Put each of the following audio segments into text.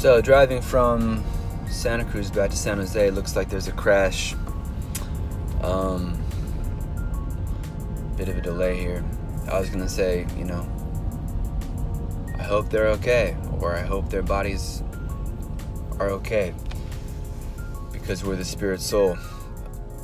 So driving from Santa Cruz back to San Jose, looks like there's a crash. Bit of a delay here. I was gonna say, I hope they're okay, or I hope their bodies are okay, because we're the spirit soul.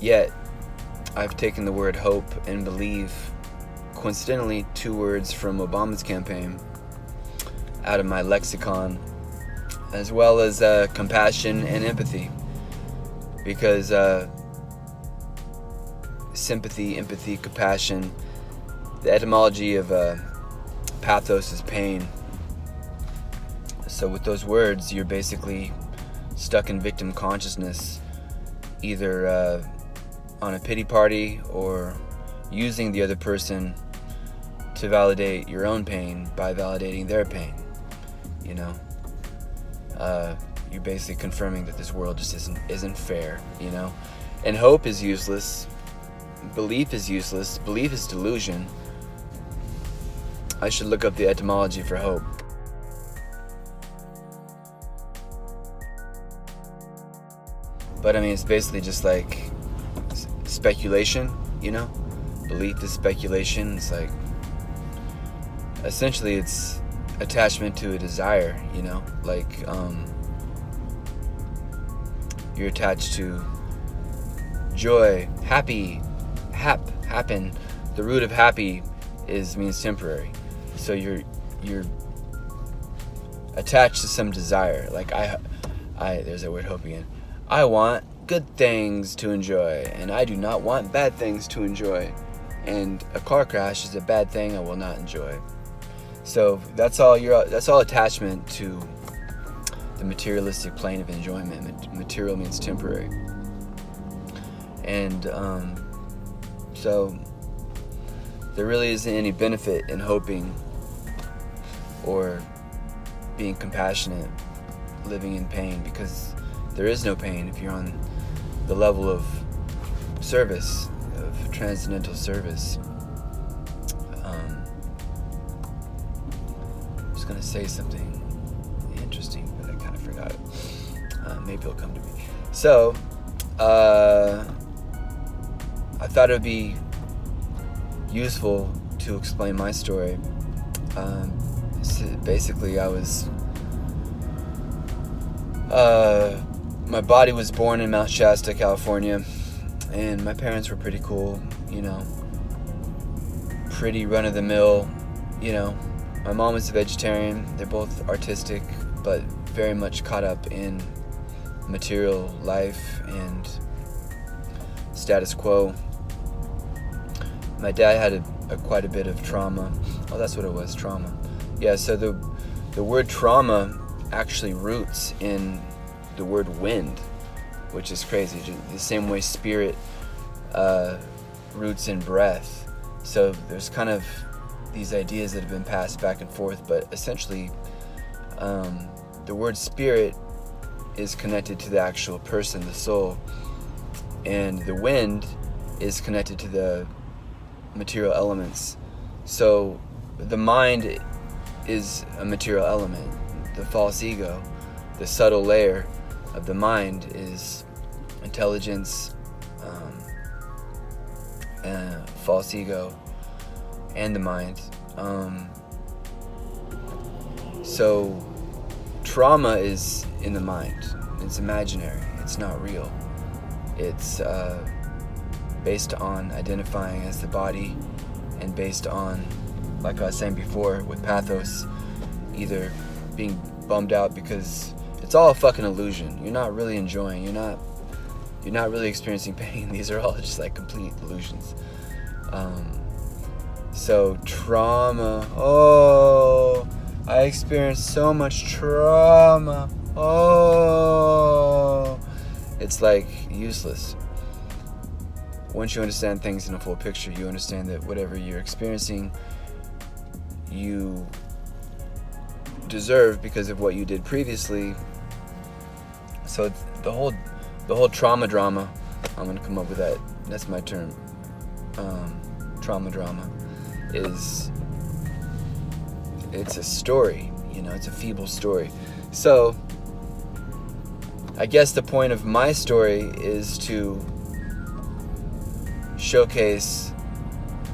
Yet, I've taken the word hope and believe, coincidentally 2 words from Obama's campaign, out of my lexicon, as well as compassion and empathy, because sympathy, empathy, compassion, the etymology of pathos is pain. So with those words, you're basically stuck in victim consciousness, either on a pity party or using the other person to validate your own pain by validating their pain. You're basically confirming that this world just isn't fair, And hope is useless. Belief is useless. Belief is delusion. I should look up the etymology for hope. But it's basically just like speculation, Belief is speculation. It's like, essentially it's attachment to a desire, Like, you're attached to joy, happy, happen. The root of happy means temporary. So you're attached to some desire. Like there's that word hope again. I want good things to enjoy, and I do not want bad things to enjoy. And a car crash is a bad thing I will not enjoy. So that's all attachment to the materialistic plane of enjoyment. Material means temporary. And so there really isn't any benefit in hoping or being compassionate, living in pain, because there is no pain if you're on the level of service, of transcendental service. I was going to say something interesting, but I kind of forgot it. Maybe it'll come to me. So, I thought it would be useful to explain my story. So basically, my body was born in Mount Shasta, California, and my parents were pretty cool, pretty run-of-the-mill, My mom was a vegetarian. They're both artistic, but very much caught up in material life and status quo. My dad had quite a bit of trauma. Oh, that's what it was, trauma. Yeah, so the word trauma actually roots in the word wind, which is crazy. The same way spirit roots in breath. So there's kind of these ideas that have been passed back and forth, but essentially the word spirit is connected to the actual person, the soul, and the wind is connected to the material elements. So the mind is a material element. The false ego, the subtle layer of the mind, is intelligence, false ego, and the mind. So trauma is in the mind. It's imaginary. It's not real. It's based on identifying as the body, and based on, like I was saying before, with pathos, either being bummed out because it's all a fucking illusion. You're not really enjoying. You're not really experiencing pain. These are all just like complete illusions. So trauma. Oh, I experienced so much trauma. Oh, it's like useless. Once you understand things in a full picture, you understand that whatever you're experiencing, you deserve because of what you did previously. So the whole trauma drama, I'm gonna come up with that. That's my term. Trauma drama it's a story. It's a feeble story. So I guess the point of my story is to showcase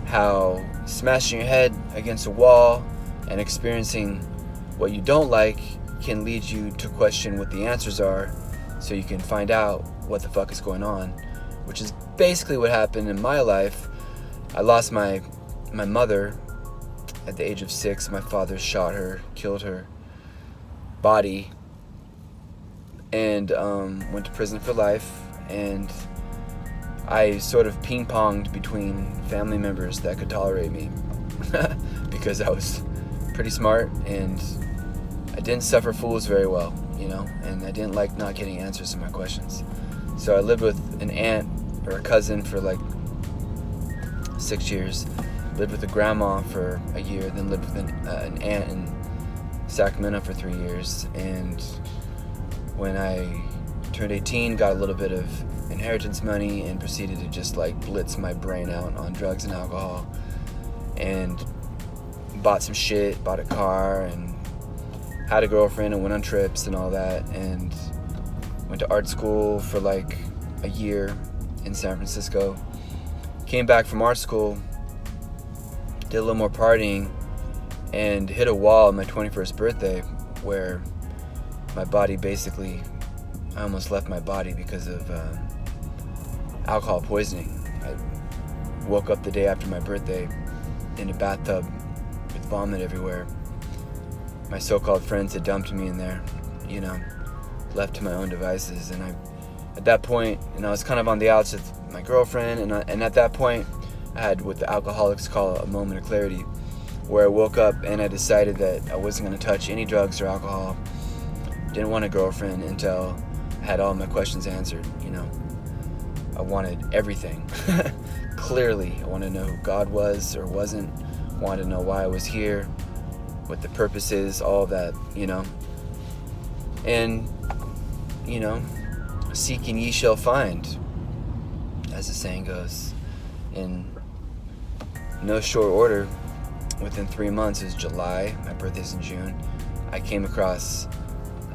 how smashing your head against a wall and experiencing what you don't like can lead you to question what the answers are, so you can find out what the fuck is going on, which is basically what happened in my life. I lost my mother at the age of 6. My father shot her, killed her body, and went to prison for life. And I sort of ping-ponged between family members that could tolerate me because I was pretty smart and I didn't suffer fools very well, you know, and I didn't like not getting answers to my questions. So I lived with an aunt or a cousin for like 6 years, lived with a grandma for a year, then lived with an aunt in Sacramento for 3 years. And when I turned 18, got a little bit of inheritance money and proceeded to just like blitz my brain out on drugs and alcohol, and bought some shit, bought a car, and had a girlfriend and went on trips and all that, and went to art school for like a year in San Francisco. Came back from art school, did a little more partying, and hit a wall on my 21st birthday where my body basically, I almost left my body because of alcohol poisoning. I woke up the day after my birthday in a bathtub with vomit everywhere. My so-called friends had dumped me in there, you know, left to my own devices. And at that point, I was kind of on the outs with my girlfriend, and at that point, I had what the alcoholics call a moment of clarity, where I woke up and I decided that I wasn't going to touch any drugs or alcohol. Didn't want a girlfriend until I had all my questions answered, you know. I wanted everything. Clearly, I wanted to know who God was or wasn't, wanted to know why I was here, what the purpose is, all that, you know. And, you know, seek and ye shall find, as the saying goes. In no short order, within 3 months, is July, my birthday's in June, I came across,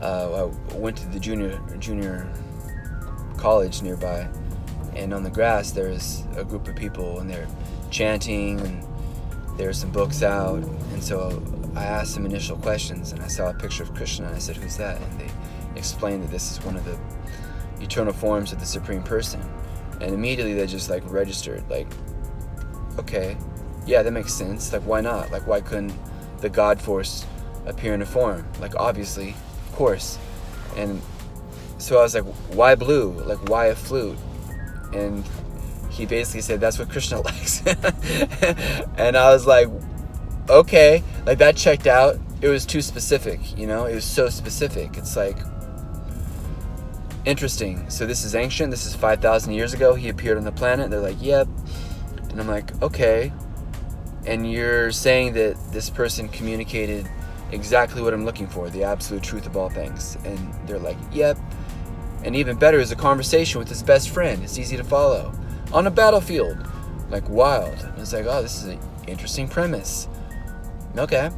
I went to the junior college nearby, and on the grass there was a group of people, and they're chanting, and there were some books out. And so I asked some initial questions, and I saw a picture of Krishna, and I said, "Who's that?" And they explained that this is one of the eternal forms of the Supreme Person. And immediately they just like registered, like, okay, yeah, that makes sense. Like, why not? Like, why couldn't the God force appear in a form? Like, obviously, of course. And so I was like, why blue? Like, why a flute? And he basically said, that's what Krishna likes. And I was like, okay, like that checked out. It was too specific, you know? It was so specific. It's like, interesting. So this is ancient. This is 5,000 years ago. He appeared on the planet. They're like, yep. And I'm like, okay. And you're saying that this person communicated exactly what I'm looking for, the absolute truth of all things. And they're like, yep. And even better is a conversation with his best friend. It's easy to follow. On a battlefield. Like, wild. And it's like, oh, this is an interesting premise. Okay.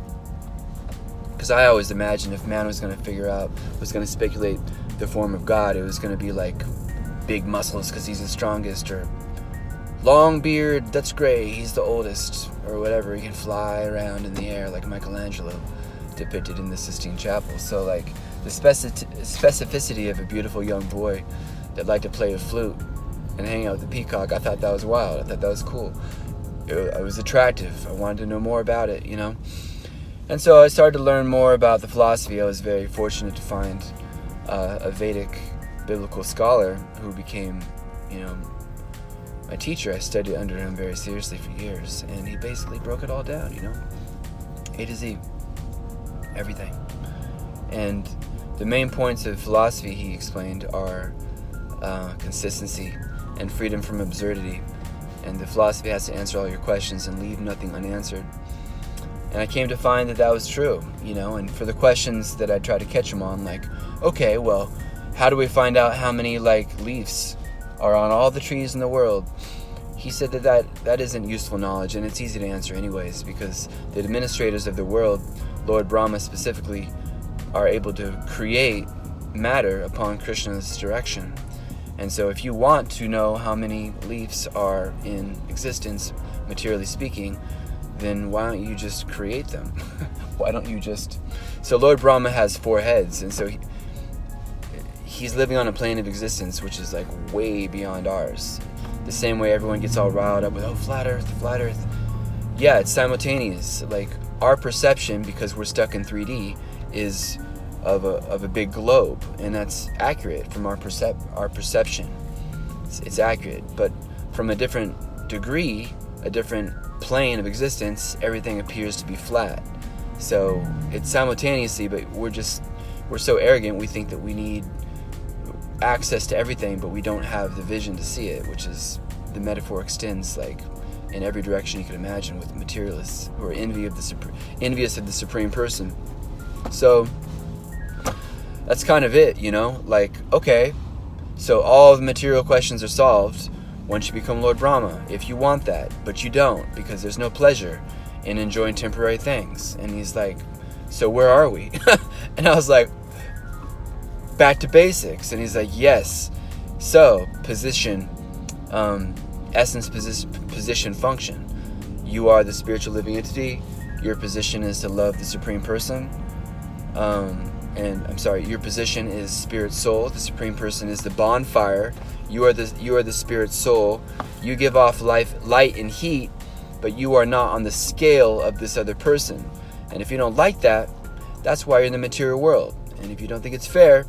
Because I always imagined if man was going to speculate the form of God, it was going to be like big muscles because he's the strongest, or long beard, that's gray, he's the oldest, or whatever. He can fly around in the air like Michelangelo depicted in the Sistine Chapel. So like the specificity of a beautiful young boy that liked to play a flute and hang out with the peacock, I thought that was wild. I thought that was cool. It was attractive. I wanted to know more about it, you know. And so I started to learn more about the philosophy. I was very fortunate to find a Vedic biblical scholar who became, you know, my teacher. I studied under him very seriously for years, and he basically broke it all down, you know, A to Z, everything. And the main points of philosophy, he explained, are consistency and freedom from absurdity. And the philosophy has to answer all your questions and leave nothing unanswered. And I came to find that that was true, you know. And for the questions that I tried to catch him on, like, okay, well, how do we find out how many, like, leaves are on all the trees in the world? He said that isn't useful knowledge, and it's easy to answer anyways, because the administrators of the world, Lord Brahma specifically, are able to create matter upon Krishna's direction. And so if you want to know how many leaves are in existence, materially speaking, then why don't you just create them? Why don't you just... So Lord Brahma has 4 heads, and so he's living on a plane of existence which is like way beyond ours. The same way everyone gets all riled up with, oh, flat earth, flat earth. Yeah, it's simultaneous. Like, our perception, because we're stuck in 3D, is of a big globe, and that's accurate from our perception. It's accurate, but from a different degree, a different plane of existence, everything appears to be flat. So it's simultaneously, but we're so arrogant, we think that we need access to everything, but we don't have the vision to see it, which is, the metaphor extends like in every direction you could imagine, with materialists who are envious of the Supreme Person. So that's kind of it, you know? Like, okay, so all the material questions are solved once you become Lord Brahma, if you want that, but you don't, because there's no pleasure in enjoying temporary things. And he's like, so where are we? And I was like, back to basics. And he's like, yes. So, position, essence, position, function. You are the spiritual living entity. Your position is to love the Supreme Person. Your position is spirit soul. The Supreme Person is the bonfire. You are the spirit soul. You give off light and heat, but you are not on the scale of this other person. And if you don't like that, that's why you're in the material world. And if you don't think it's fair,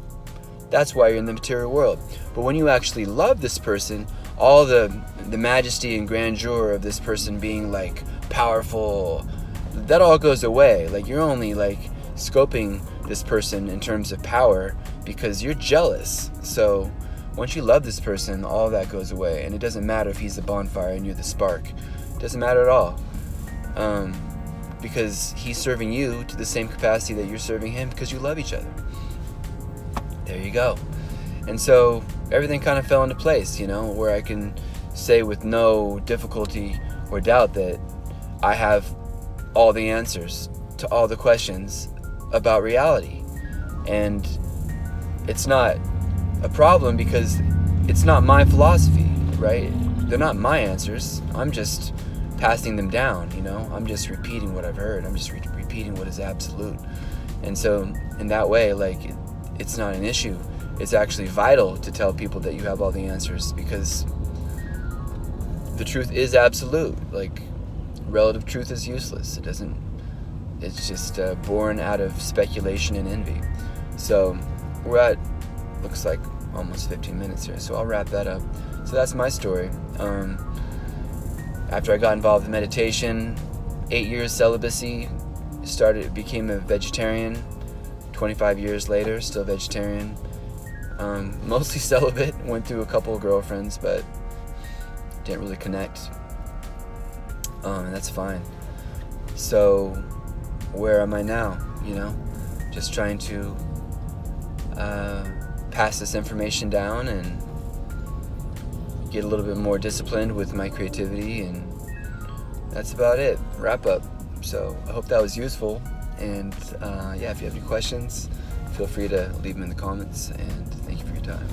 that's why you're in the material world. But when you actually love this person, all the majesty and grandeur of this person being like powerful, that all goes away. Like, you're only like scoping this person in terms of power because you're jealous. So once you love this person, all that goes away, and it doesn't matter if he's the bonfire and you're the spark. It doesn't matter at all, because he's serving you to the same capacity that you're serving him, because you love each other. There you go. And so everything kind of fell into place, you know, where I can say with no difficulty or doubt that I have all the answers to all the questions about reality. And it's not a problem because it's not my philosophy, right? They're not my answers. I'm just passing them down, you know? I'm just repeating what I've heard. I'm just repeating what is absolute. And so in that way, like, it's not an issue. It's actually vital to tell people that you have all the answers, because the truth is absolute. Like, relative truth is useless. It's just born out of speculation and envy. So we're at, looks like, almost 15 minutes here, so I'll wrap that up. So that's my story. After I got involved in meditation, 8 years celibacy, became a vegetarian. 25 years later, still vegetarian. Mostly celibate. Went through a couple of girlfriends, but didn't really connect. And that's fine. So where am I now? You know, just trying to pass this information down and get a little bit more disciplined with my creativity, and that's about it. Wrap up. So I hope that was useful, and if you have any questions, feel free to leave them in the comments, and thank you for your time.